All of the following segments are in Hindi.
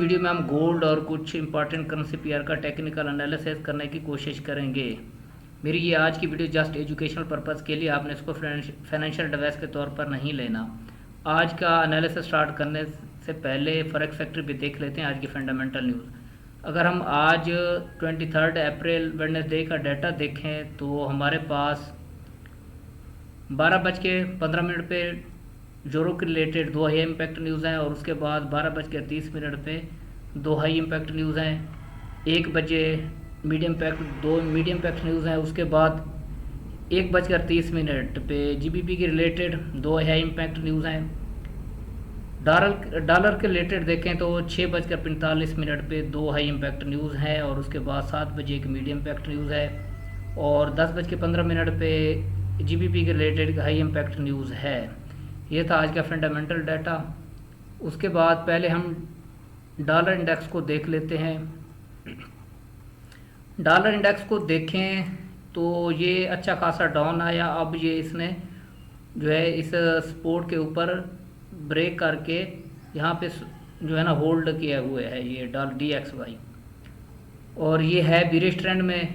वीडियो में हम गोल्ड और कुछ इंपॉर्टेंट करेंसी पेयर का टेक्निकल एनालिसिस करने की कोशिश करेंगे। मेरी ये आज की वीडियो जस्ट एजुकेशनल पर्पज़ के लिए, आपने इसको फाइनेंशियल एडवाइस के तौर पर नहीं लेना। आज का एनालिसिस स्टार्ट करने से पहले फॉरेक्स फैक्ट्री भी देख लेते हैं आज की फंडामेंटल न्यूज़। अगर हम आज 23 अप्रैल वेडनेसडे का डाटा देखें तो हमारे पास 12:15 पे जोरो के रिलेटेड दो हाई इम्पैक्ट न्यूज़ हैं और उसके बाद 12:30 पे दो हाई इम्पैक्ट न्यूज़ हैं। 1 बजे दो मीडियम इम्पैक्ट न्यूज़ हैं। उसके बाद 1:30 पे जीबीपी के रिलेटेड दो हाई इम्पैक्ट न्यूज़ हैं। डॉलर के रिलेटेड देखें तो 6:45 पे दो हाई इम्पैक्ट न्यूज़ हैं और उसके बाद 7 बजे एक मीडियम इम्पैक्ट न्यूज़ है और 10:15 पे जीबीपी के रिलेटेड हाई इम्पैक्ट न्यूज़ है। ये था आज का फंडामेंटल डाटा। उसके बाद पहले हम डॉलर इंडेक्स को देख लेते हैं। डॉलर इंडेक्स को देखें तो ये अच्छा खासा डाउन आया। अब ये इसने जो है इस सपोर्ट के ऊपर ब्रेक करके यहाँ पे जो है ना होल्ड किया हुआ है ये DXY और ये है बीरिश ट्रेंड में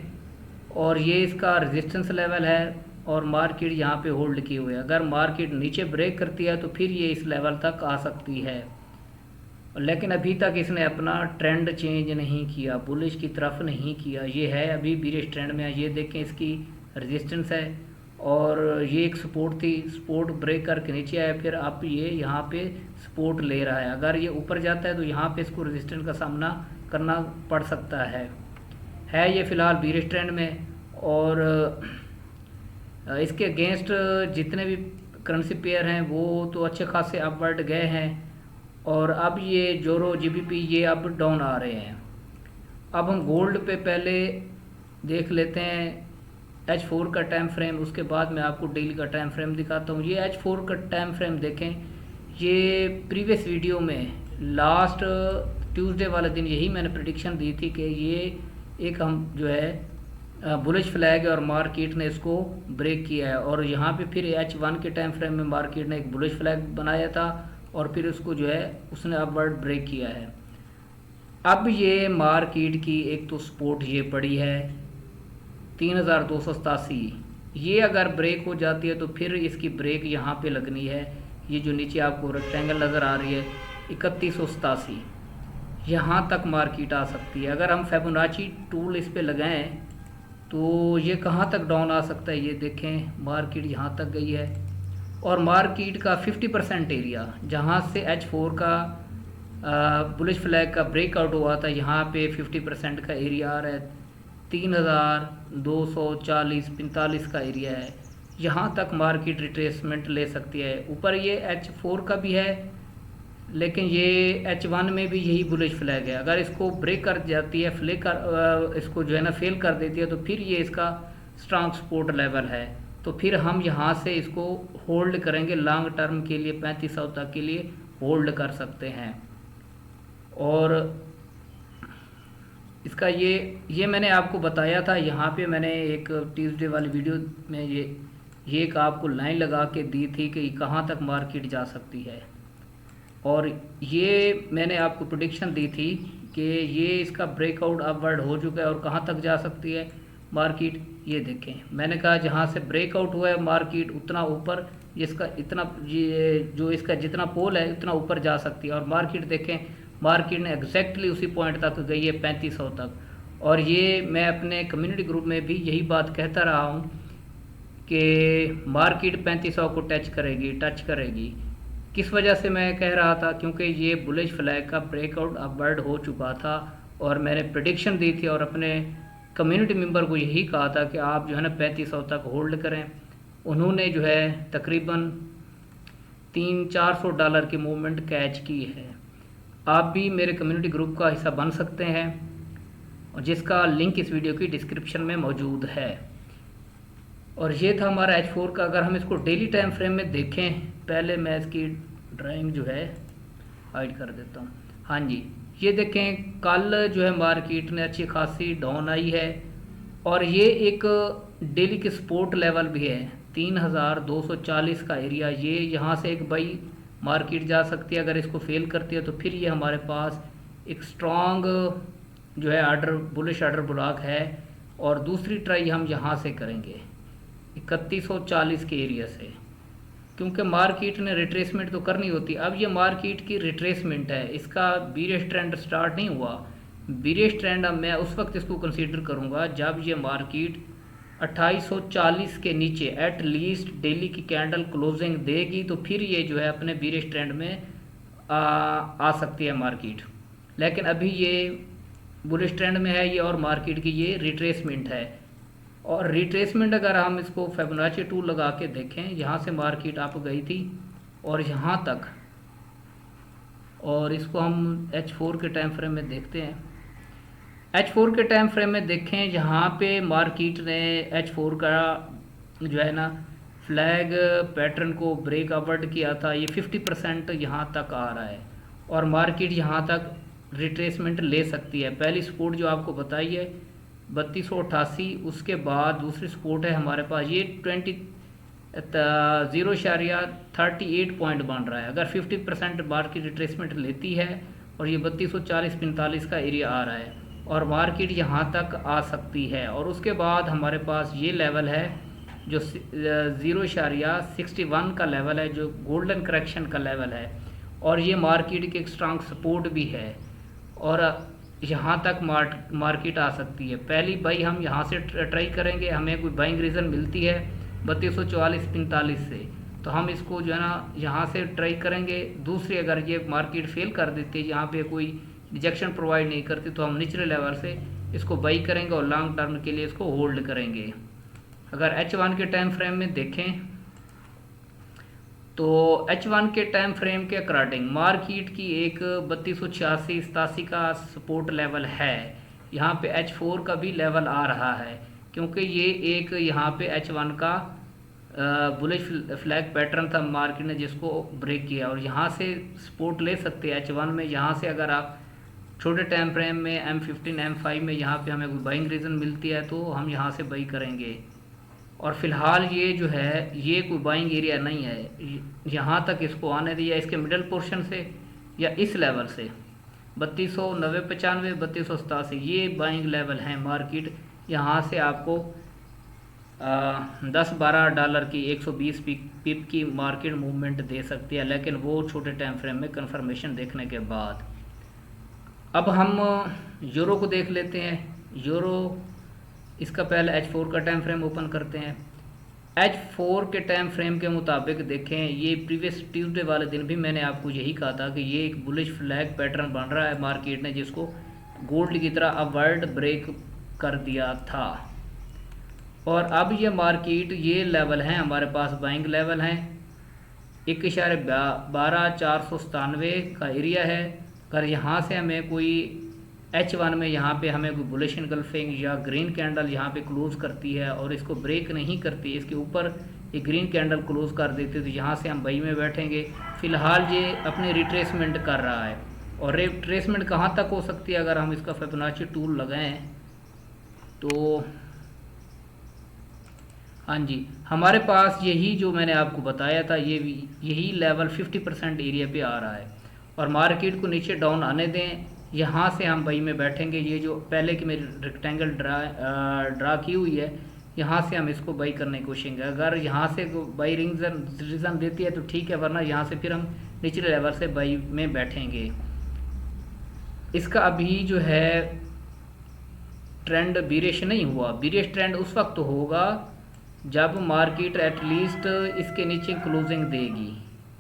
और ये इसका रेजिस्टेंस लेवल है और मार्केट यहाँ पे होल्ड किए हुए है। अगर मार्केट नीचे ब्रेक करती है तो फिर ये इस लेवल तक आ सकती है, लेकिन अभी तक इसने अपना ट्रेंड चेंज नहीं किया, बुलिश की तरफ नहीं किया। ये है अभी बीरिश ट्रेंड में है। ये देखें इसकी रेजिस्टेंस है और ये एक सपोर्ट थी, सपोर्ट ब्रेक करके नीचे आया, फिर अब ये यहाँ पे सपोर्ट ले रहा है। अगर ये ऊपर जाता है तो यहाँ पे इसको रेजिस्टेंस का सामना करना पड़ सकता है ये फ़िलहाल बीरिश ट्रेंड में। और इसके अगेंस्ट जितने भी करेंसी पेयर हैं वो तो अच्छे खासे अपवर्ड गए हैं और अब ये जोरो जीबीपी ये अब डाउन आ रहे हैं। अब हम गोल्ड पे पहले देख लेते हैं H4 का टाइम फ्रेम, उसके बाद मैं आपको डेली का टाइम फ्रेम दिखाता हूँ। ये H4 का टाइम फ्रेम देखें, ये प्रीवियस वीडियो में लास्ट ट्यूसडे वाले दिन यही मैंने प्रेडिक्शन दी थी कि ये एक हम जो है बुलिश फ्लैग है और मार्केट ने इसको ब्रेक किया है और यहाँ पे फिर H1 के टाइम फ्रेम में मार्केट ने एक बुलिश फ्लैग बनाया था और फिर उसको जो है उसने अपवर्ड ब्रेक किया है। अब ये मार्केट की एक तो सपोर्ट ये पड़ी है 3287, ये अगर ब्रेक हो जाती है तो फिर इसकी ब्रेक यहाँ पे लगनी है। ये जो नीचे आपको रेक्टेंगल नज़र आ रही है 3187, यहाँ तक मार्केट आ सकती है। अगर हम फिबोनाची टूल इस पे लगाएं तो ये कहाँ तक डाउन आ सकता है, ये देखें मार्केट यहाँ तक गई है और मार्केट का 50% एरिया जहाँ से H4 का बुलिश फ्लैग का ब्रेकआउट हुआ था, यहाँ पे 50% का एरिया आ रहा है। 3240-45 का एरिया है, यहाँ तक मार्केट रिट्रेसमेंट ले सकती है। ऊपर ये H4 का भी है लेकिन ये H1 में भी यही बुलिश फ्लैग है। अगर इसको ब्रेक कर जाती है, इसको जो है ना फेल कर देती है तो फिर ये इसका स्ट्रांग सपोर्ट लेवल है। तो फिर हम यहाँ से इसको होल्ड करेंगे लॉन्ग टर्म के लिए, 3500 तक के लिए होल्ड कर सकते हैं। और इसका ये मैंने आपको बताया था, यहाँ पे मैंने एक ट्यूसडे वाली वीडियो में ये एक आपको लाइन लगा के दी थी कि कहाँ तक मार्केट जा सकती है और ये मैंने आपको प्रेडिक्शन दी थी कि ये इसका ब्रेकआउट अपवर्ड हो चुका है और कहाँ तक जा सकती है मार्केट। ये देखें, मैंने कहा जहाँ से ब्रेकआउट हुआ है मार्केट उतना ऊपर इसका इसका जितना पोल है उतना ऊपर जा सकती है और मार्केट देखें, मार्केट ने एग्जैक्टली उसी पॉइंट तक गई है 3500 तक। और ये मैं अपने कम्युनिटी ग्रुप में भी यही बात कहता रहा हूँ कि मार्केट 3500 को टच करेगी। किस वजह से मैं कह रहा था, क्योंकि ये बुलिश फ्लैग का ब्रेकआउट अपवर्ड हो चुका था और मैंने प्रेडिक्शन दी थी और अपने कम्युनिटी मेंबर को यही कहा था कि आप जो है ना 3500 तक होल्ड करें। उन्होंने जो है तकरीबन $300-400 की मूवमेंट कैच की है। आप भी मेरे कम्युनिटी ग्रुप का हिस्सा बन सकते हैं और जिसका लिंक इस वीडियो की डिस्क्रिप्शन में मौजूद है। और ये था हमारा H4 का। अगर हम इसको डेली टाइम फ्रेम में देखें, पहले मैं इसकी ड्राइंग जो है हाइड कर देता हूँ। हाँ जी, ये देखें कल जो है मार्केट ने अच्छी खासी डाउन आई है और ये एक डेली के सपोर्ट लेवल भी है 3240 का एरिया। ये यहाँ से एक बाई मार्केट जा सकती है। अगर इसको फेल करती है तो फिर ये हमारे पास एक स्ट्रॉन्ग जो है आर्डर बुलिश आर्डर ब्लॉक है। और दूसरी ट्राई हम यहाँ से करेंगे 3140 के एरिया से, क्योंकि मार्केट ने रिट्रेसमेंट तो करनी होती। अब ये मार्केट की रिट्रेसमेंट है, इसका बीरिश ट्रेंड स्टार्ट नहीं हुआ। बीरिश ट्रेंड अब मैं उस वक्त इसको कंसीडर करूँगा जब ये मार्केट 2840 के नीचे एट लीस्ट डेली की कैंडल क्लोजिंग देगी, तो फिर ये जो है अपने बीरिश ट्रेंड में आ सकती है मार्केट। लेकिन अभी ये बुलिश ट्रेंड में है ये, और मार्केट की ये रिट्रेसमेंट है। और रिट्रेसमेंट अगर हम इसको फिबोनाची टूल लगा के देखें, यहाँ से मार्केट अप गई थी और यहाँ तक, और इसको हम H4 के टाइम फ्रेम में देखते हैं। H4 के टाइम फ्रेम में देखें, यहाँ पे मार्केट ने H4 का जो है ना फ्लैग पैटर्न को ब्रेक अपवर्ड किया था। ये 50% यहाँ तक आ रहा है और मार्केट यहाँ तक रिट्रेसमेंट ले सकती है। पहली सपोर्ट जो आपको बताई है 3288, उसके बाद दूसरी सपोर्ट है हमारे पास ये 0.38 पॉइंट बन रहा है। अगर 50% मार्केट रिट्रेसमेंट लेती है और ये 3240-45 का एरिया आ रहा है और मार्केट यहाँ तक आ सकती है। और उसके बाद हमारे पास ये लेवल है जो 0.61 का लेवल है, जो गोल्डन करेक्शन का लेवल है, और ये मार्केट की एक स्ट्रांग सपोर्ट भी है और यहाँ तक मार्केट आ सकती है। पहली बाई हम यहाँ से ट्राई करेंगे, हमें कोई बाइंग रीज़न मिलती है 3244-45 से, तो हम इसको जो है ना यहाँ से ट्राई करेंगे। दूसरी, अगर ये मार्केट फेल कर देती है, यहाँ पे कोई रिजेक्शन प्रोवाइड नहीं करती, तो हम निचले लेवल से इसको बाई करेंगे और लॉन्ग टर्म के लिए इसको होल्ड करेंगे। अगर H1 के टाइम फ्रेम में देखें तो H1 के टाइम फ्रेम के अकॉर्डिंग मार्केट की एक 3286-87 का सपोर्ट लेवल है। यहाँ पे H4 का भी लेवल आ रहा है, क्योंकि ये एक यहाँ पे H1 का बुलिश फ्लैग पैटर्न था मार्केट ने जिसको ब्रेक किया, और यहाँ से सपोर्ट ले सकते हैं H1 में। यहाँ से अगर आप छोटे टाइम फ्रेम में M15 M5 में यहाँ पे हमें कोई बाइंग रीज़न मिलती है तो हम यहाँ से बाई करेंगे। और फिलहाल ये जो है ये कोई बाइंग एरिया नहीं है, यहाँ तक इसको आने दिया, इसके मिडल पोर्शन से या इस लेवल से 3290-95, 3287 ये बाइंग लेवल हैं। मार्केट यहाँ से आपको 10-12 डॉलर की 120 पिप की मार्केट मूवमेंट दे सकती है, लेकिन वो छोटे टाइम फ्रेम में कंफर्मेशन देखने के बाद। अब हम यूरो को देख लेते हैं। यूरो, इसका पहले H4 का टाइम फ्रेम ओपन करते हैं। H4 के टाइम फ्रेम के मुताबिक देखें, ये प्रीवियस ट्यूसडे वाले दिन भी मैंने आपको यही कहा था कि ये एक बुलिश फ्लैग पैटर्न बन रहा है मार्केट ने, जिसको गोल्ड की तरह अपवर्ड ब्रेक कर दिया था। और अब ये मार्केट, ये लेवल हैं हमारे पास, बाइंग लेवल हैं 1.12497 का एरिया है। अगर यहाँ से हमें कोई H1 में यहाँ पे हमें कोई बुलिश इनगल्फिंग या ग्रीन कैंडल यहाँ पे क्लोज करती है और इसको ब्रेक नहीं करती, इसके ऊपर एक ग्रीन कैंडल क्लोज कर देती है, तो यहाँ से हम बाई में बैठेंगे। फ़िलहाल ये अपनी रिट्रेसमेंट कर रहा है, और रिट्रेसमेंट कहाँ तक हो सकती है अगर हम इसका फिबोनाची टूल लगाएं तो हाँ जी, हमारे पास यही जो मैंने आपको बताया था, यही लेवल 50% एरिया पे आ रहा है। और मार्केट को नीचे डाउन आने दें, यहाँ से हम बाई में बैठेंगे। ये जो पहले की मेरी रेक्टेंगल ड्रा की हुई है, यहाँ से हम इसको बाई करने की कोशिश करेंगे। अगर यहाँ से बाई रीज़न देती है तो ठीक है, वरना यहाँ से फिर हम निचले लेवल से बाई में बैठेंगे। इसका अभी जो है ट्रेंड बीरिश नहीं हुआ। बीरिश ट्रेंड उस वक्त होगा जब मार्केट एटलीस्ट इसके नीचे क्लोजिंग देगी।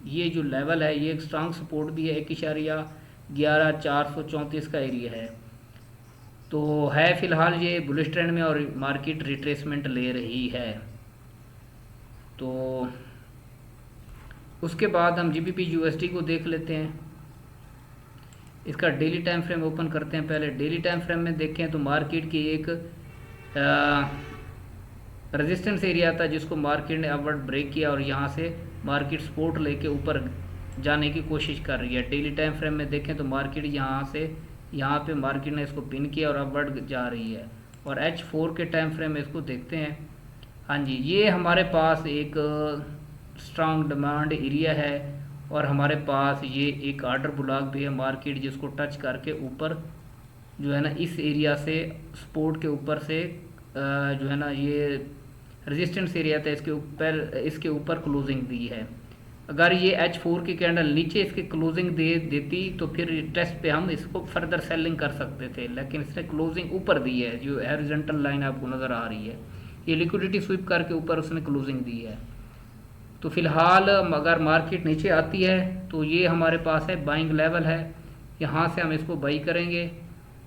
ये जो लेवल है ये एक स्ट्रांग सपोर्ट भी है, 1.11434 का एरिया है। तो है फ़िलहाल ये बुलिश ट्रेंड में और मार्केट रिट्रेसमेंट ले रही है। तो उसके बाद हम GBP USD को देख लेते हैं। इसका डेली टाइम फ्रेम ओपन करते हैं। पहले डेली टाइम फ्रेम में देखें तो मार्केट की एक रेजिस्टेंस एरिया था जिसको मार्केट ने अपवर्ड ब्रेक किया, और यहाँ से मार्केट सपोर्ट लेके ऊपर जाने की कोशिश कर रही है। डेली टाइम फ्रेम में देखें तो मार्केट यहाँ पे मार्केट ने इसको पिन किया और अपवर्ड जा रही है। और H4 के टाइम फ्रेम में इसको देखते हैं। हाँ जी, ये हमारे पास एक स्ट्रांग डिमांड एरिया है और हमारे पास ये एक ऑर्डर ब्लॉक भी है मार्केट, जिसको टच करके ऊपर जो है ना इस एरिया से सपोर्ट के ऊपर से जो है ना ये रेजिस्टेंस एरिया था, इसके ऊपर क्लोजिंग दी है। अगर ये H4 की कैंडल नीचे इसकी क्लोजिंग दे देती तो फिर टेस्ट पे हम इसको फर्दर सेलिंग कर सकते थे, लेकिन इसने क्लोजिंग ऊपर दी है, जो हॉरिजॉन्टल लाइन आपको नज़र आ रही है, ये लिक्विडिटी स्वीप करके ऊपर उसने क्लोजिंग दी है। तो फिलहाल अगर मार्केट नीचे आती है तो ये हमारे पास है बाइंग लेवल है, यहाँ से हम इसको बाई करेंगे।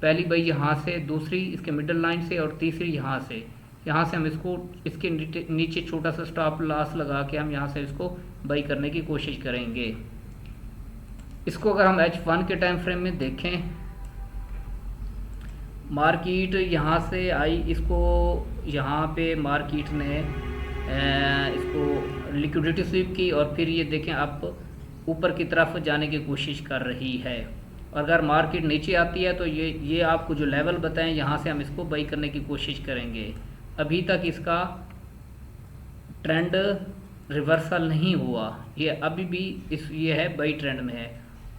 पहली बाई यहाँ से, दूसरी इसके मिडल लाइन से और तीसरी यहाँ से। यहाँ से हम इसको इसके नीचे छोटा सा स्टॉप लॉस लगा के हम यहाँ से इसको बाई करने की कोशिश करेंगे। इसको अगर हम H1 के टाइम फ्रेम में देखें, मार्केट यहाँ से आई, इसको यहाँ पे मार्केट ने इसको लिक्विडिटी स्वीप की और फिर ये देखें आप ऊपर की तरफ जाने की कोशिश कर रही है। और अगर मार्केट नीचे आती है तो ये आपको जो लेवल बताएं यहाँ से हम इसको बाई करने की कोशिश करेंगे। अभी तक इसका ट्रेंड रिवर्सल नहीं हुआ, ये अभी भी ये है बाई ट्रेंड में है।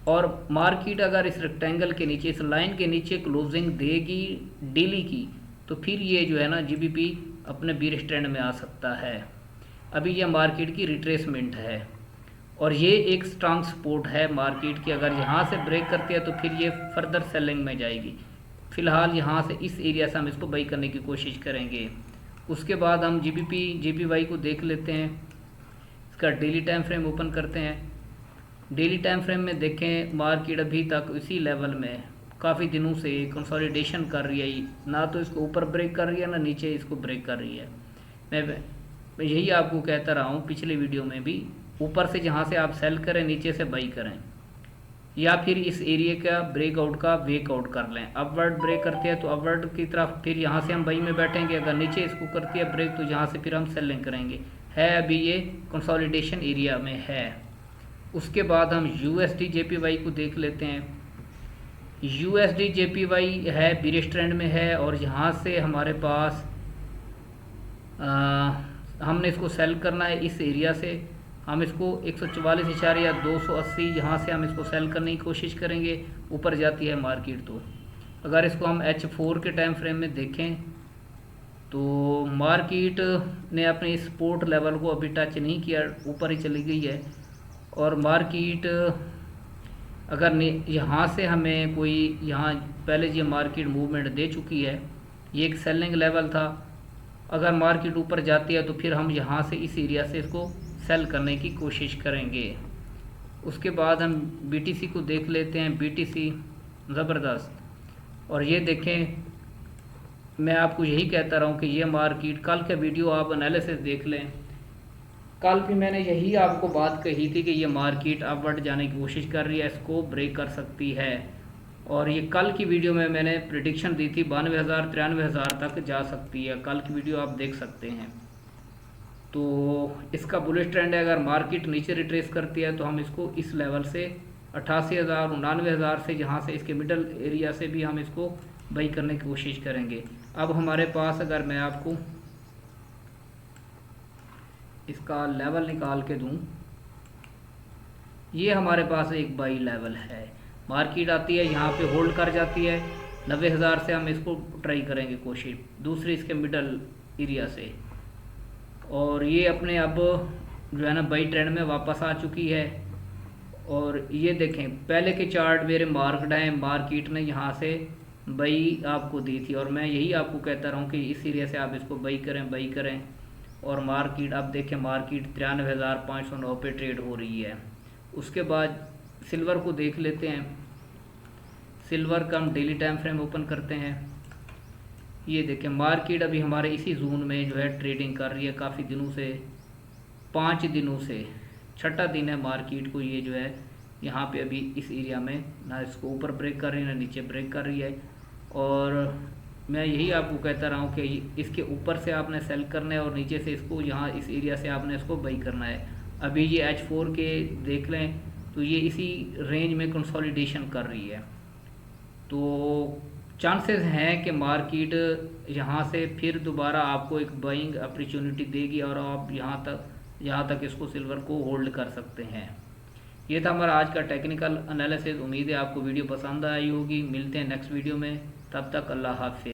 और मार्केट अगर इस रेक्टेंगल के नीचे, इस लाइन के नीचे क्लोजिंग देगी डेली की, तो फिर ये जो है ना GBP अपने बीरिश ट्रेंड में आ सकता है। अभी ये मार्केट की रिट्रेसमेंट है और ये एक स्ट्रांग सपोर्ट है मार्केट की। अगर यहाँ से ब्रेक करती है तो फिर ये फर्दर सेलिंग में जाएगी। फ़िलहाल यहाँ से इस एरिया से हम इसको बाई करने की कोशिश करेंगे। उसके बाद हम GBP JPY को देख लेते हैं। इसका डेली टाइम फ्रेम ओपन करते हैं। डेली टाइम फ्रेम में देखें मार्केट अभी तक इसी लेवल में काफ़ी दिनों से कंसोलिडेशन कर रही है, ना तो इसको ऊपर ब्रेक कर रही है ना नीचे इसको ब्रेक कर रही है। मैं यही आपको कहता रहा हूँ पिछले वीडियो में भी, ऊपर से जहाँ से आप सेल करें नीचे से बाई करें, या फिर इस एरिया का ब्रेकआउट का वेकआउट कर लें। अपवर्ड ब्रेक करती है तो अपवर्ड की तरफ फिर यहाँ से हम बाई में बैठेंगे। अगर नीचे इसको करती है ब्रेक तो यहाँ से फिर हम सेलिंग करेंगे। है अभी ये कंसोलिडेशन एरिया में है। उसके बाद हम USD JPY को देख लेते हैं। USD JPY है बीरिश ट्रेंड में है और यहाँ से हमारे पास हमने इसको सेल करना है। इस एरिया से हम इसको 144.280 यहाँ से हम इसको सेल करने की कोशिश करेंगे। ऊपर जाती है मार्केट तो अगर इसको हम H4 के टाइम फ्रेम में देखें तो मार्केट ने अपने सपोर्ट लेवल को अभी टच नहीं किया, ऊपर ही चली गई है। और मार्केट अगर यहाँ से हमें कोई यहाँ पहले ये मार्केट मूवमेंट दे चुकी है, ये एक सेलिंग लेवल था। अगर मार्केट ऊपर जाती है तो फिर हम यहाँ से इस एरिया से इसको सेल करने की कोशिश करेंगे। उसके बाद हम BTC को देख लेते हैं। BTC ज़बरदस्त। और ये देखें, मैं आपको यही कहता रहा हूँ कि ये मार्केट, कल का वीडियो आप एनालिसिस देख लें, कल भी मैंने यही आपको बात कही थी कि ये मार्केट अपवर्ड जाने की कोशिश कर रही है, इसको ब्रेक कर सकती है। और ये कल की वीडियो में मैंने प्रेडिक्शन दी थी 92,000 93,000 तक जा सकती है। कल की वीडियो आप देख सकते हैं। तो इसका बुलिश ट्रेंड है। अगर मार्केट नीचे रिट्रेस करती है तो हम इसको इस लेवल से 88,000 99,000 से, जहाँ से इसके मिडल एरिया से भी हम इसको बाई करने की कोशिश करेंगे। अब हमारे पास अगर मैं आपको इसका लेवल निकाल के दूं, ये हमारे पास एक बाई लेवल है। मार्केट आती है यहाँ पे होल्ड कर जाती है 90,000 से, हम इसको ट्राई करेंगे कोशिश, दूसरी इसके मिडल एरिया से। और ये अपने अब जो है ना बाई ट्रेंड में वापस आ चुकी है। और ये देखें पहले के चार्ट मेरे मार्क्ड हैं, मार्केट ने यहाँ से बाई आपको दी थी और मैं यही आपको कहता रहा हूँ कि इस एरिया से आप इसको बाई करें। और मार्केट अब देखें, मार्केट 93,509 पे ट्रेड हो रही है। उसके बाद सिल्वर को देख लेते हैं। सिल्वर का हम डेली टाइम फ्रेम ओपन करते हैं। ये देखें मार्केट अभी हमारे इसी जोन में जो है ट्रेडिंग कर रही है काफ़ी दिनों से, 5 दिनों से, छठा दिन है मार्केट को। ये जो है यहाँ पे अभी इस एरिया में ना इसको ऊपर ब्रेक कर रही है ना नीचे ब्रेक कर रही है। और मैं यही आपको कहता रहा हूँ कि इसके ऊपर से आपने सेल करना है और नीचे से इसको यहाँ इस एरिया से आपने इसको बाई करना है। अभी ये H4 के देख लें तो ये इसी रेंज में कंसोलिडेशन कर रही है। तो चांसेस हैं कि मार्केट यहाँ से फिर दोबारा आपको एक बाइंग अपॉर्चुनिटी देगी और आप यहाँ तक इसको सिल्वर को होल्ड कर सकते हैं। ये था हमारा आज का टेक्निकल एनालिसिस। उम्मीद है आपको वीडियो पसंद आई होगी। मिलते हैं नेक्स्ट वीडियो में, तब तक अल्लाह हाफ़िज़।